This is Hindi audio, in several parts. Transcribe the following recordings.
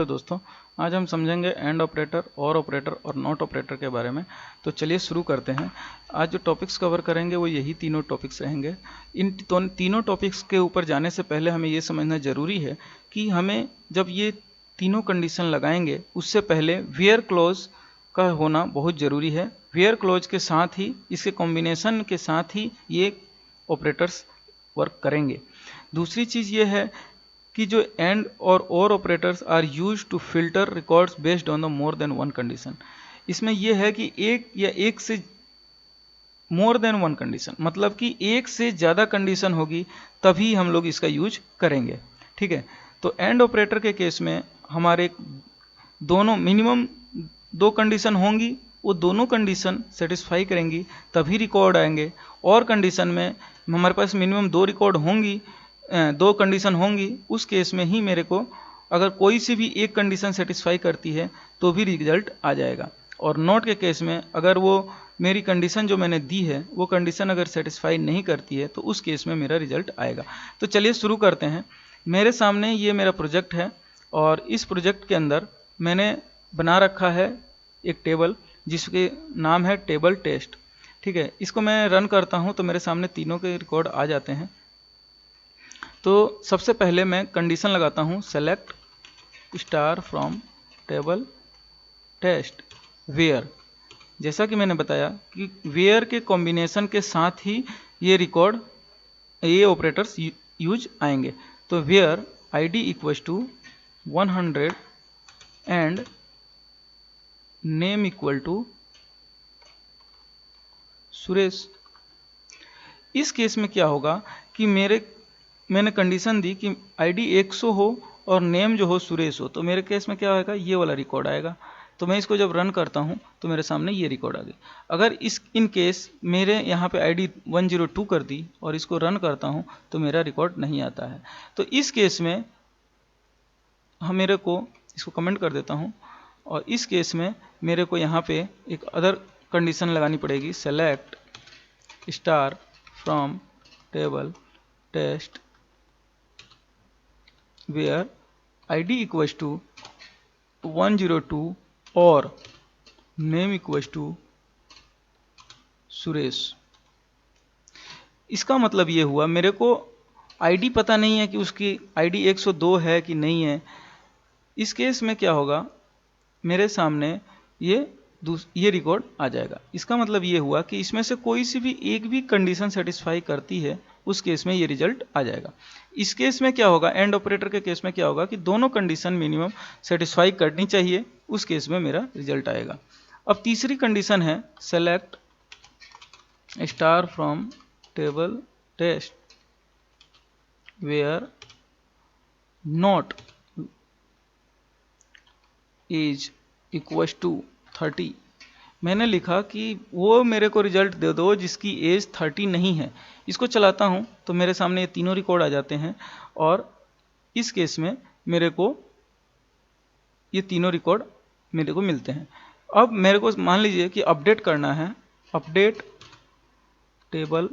दोस्तों, आज हम समझेंगे एंड ऑपरेटर और नॉट ऑपरेटर के बारे में। तो चलिए शुरू करते हैं। आज जो टॉपिक्स कवर करेंगे वो यही तीनों टॉपिक्स रहेंगे। इन तीनों टॉपिक्स के ऊपर जाने से पहले हमें ये समझना ज़रूरी है कि हमें जब ये तीनों कंडीशन लगाएंगे उससे पहले वेयर क्लॉज का होना बहुत ज़रूरी है। वेयर क्लॉज के साथ ही, इसके कॉम्बिनेशन के साथ ही ये ऑपरेटर्स वर्क करेंगे। दूसरी चीज़ ये है कि जो एंड और operators are used to filter records based on the more than one condition. इसमें यह है कि एक या एक से मोर देन वन कंडीशन, मतलब कि एक से ज़्यादा कंडीशन होगी तभी हम लोग इसका यूज करेंगे। ठीक है, तो एंड ऑपरेटर के केस में हमारे दोनों मिनिमम दो कंडीशन होंगी, वो दोनों कंडीशन सेटिस्फाई करेंगी तभी रिकॉर्ड आएंगे। और कंडीशन में हमारे पास मिनिमम दो रिकॉर्ड होंगी, दो कंडीशन होंगी, उस केस में ही मेरे को अगर कोई सी भी एक कंडीशन सेटिस्फाई करती है तो भी रिजल्ट आ जाएगा। और नॉट के केस में अगर वो मेरी कंडीशन जो मैंने दी है वो कंडीशन अगर सेटिस्फाई नहीं करती है तो उस केस में मेरा रिजल्ट आएगा। तो चलिए शुरू करते हैं। मेरे सामने ये मेरा प्रोजेक्ट है और इस प्रोजेक्ट के अंदर मैंने बना रखा है एक टेबल जिसके नाम है टेबल टेस्ट। ठीक है, इसको मैं रन करता हूँ तो मेरे सामने तीनों के रिकॉर्ड आ जाते हैं। तो सबसे पहले मैं कंडीशन लगाता हूँ select star from table test where. जैसा कि मैंने बताया कि वेयर के कॉम्बिनेशन के साथ ही ये ऑपरेटर्स यूज आएंगे। तो where id equals to 100 and name equal to Suresh. इस केस में क्या होगा कि मैंने कंडीशन दी कि id 100 हो और नेम जो हो सुरेश हो, तो मेरे केस में क्या होगा, ये वाला रिकॉर्ड आएगा। तो मैं इसको जब रन करता हूँ तो मेरे सामने ये रिकॉर्ड आ गई। अगर इन केस मेरे यहाँ पे id 102 कर दी और इसको रन करता हूँ तो मेरा रिकॉर्ड नहीं आता है। तो इस केस में मेरे को इसको कमेंट कर देता हूँ और इस केस में मेरे को यहाँ पे एक अदर कंडीशन लगानी पड़ेगी, select star from table test where id equals to 102 और name equals to सुरेश। इसका मतलब ये हुआ मेरे को id पता नहीं है कि उसकी id 102 है कि नहीं है। इस केस में क्या होगा, मेरे सामने ये रिकॉर्ड आ जाएगा। इसका मतलब ये हुआ कि इसमें से कोई सी भी एक भी कंडीशन सेटिस्फाई करती है उस केस में ये रिजल्ट आ जाएगा। इस केस में क्या होगा, एंड ऑपरेटर के केस में क्या होगा कि दोनों कंडीशन मिनिमम सेटिस्फाई करनी चाहिए, उस केस में मेरा रिजल्ट आएगा। अब तीसरी कंडीशन है select star from table test where not age equals to 30। मैंने लिखा कि वो मेरे को रिजल्ट दे दो जिसकी एज 30 नहीं है। इसको चलाता हूँ तो मेरे सामने ये तीनों रिकॉर्ड आ जाते हैं और इस केस में मेरे को ये तीनों रिकॉर्ड मेरे को मिलते हैं। अब मेरे को मान लीजिए कि अपडेट करना है, update table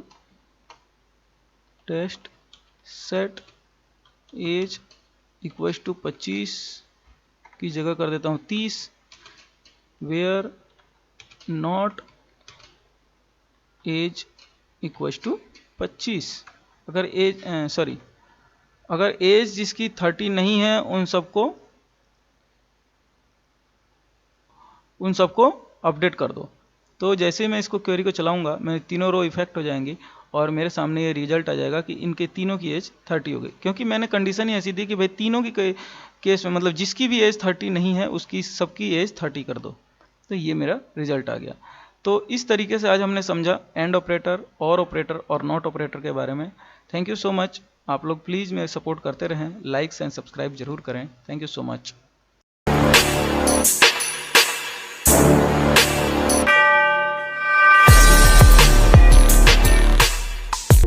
test set age equals to 25 की जगह कर देता हूँ 30, where not age equals to 25। अगर एज जिसकी 30 नहीं है उन सबको अपडेट कर दो। तो जैसे मैं इसको क्वेरी को चलाऊंगा मेरे तीनों रो इफेक्ट हो जाएंगी और मेरे सामने ये रिजल्ट आ जाएगा कि इनके तीनों की एज 30 हो गई, क्योंकि मैंने कंडीशन ही ऐसी दी कि भाई तीनों की केस में मतलब जिसकी भी एज 30 नहीं है उसकी सबकी एज 30 कर दो। तो ये मेरा रिजल्ट आ गया। तो इस तरीके से आज हमने समझा एंड ऑपरेटर और नॉट ऑपरेटर के बारे में। Thank you so much. आप लोग प्लीज़ मेरे सपोर्ट करते रहें, लाइक्स एंड सब्सक्राइब जरूर करें। Thank you so much.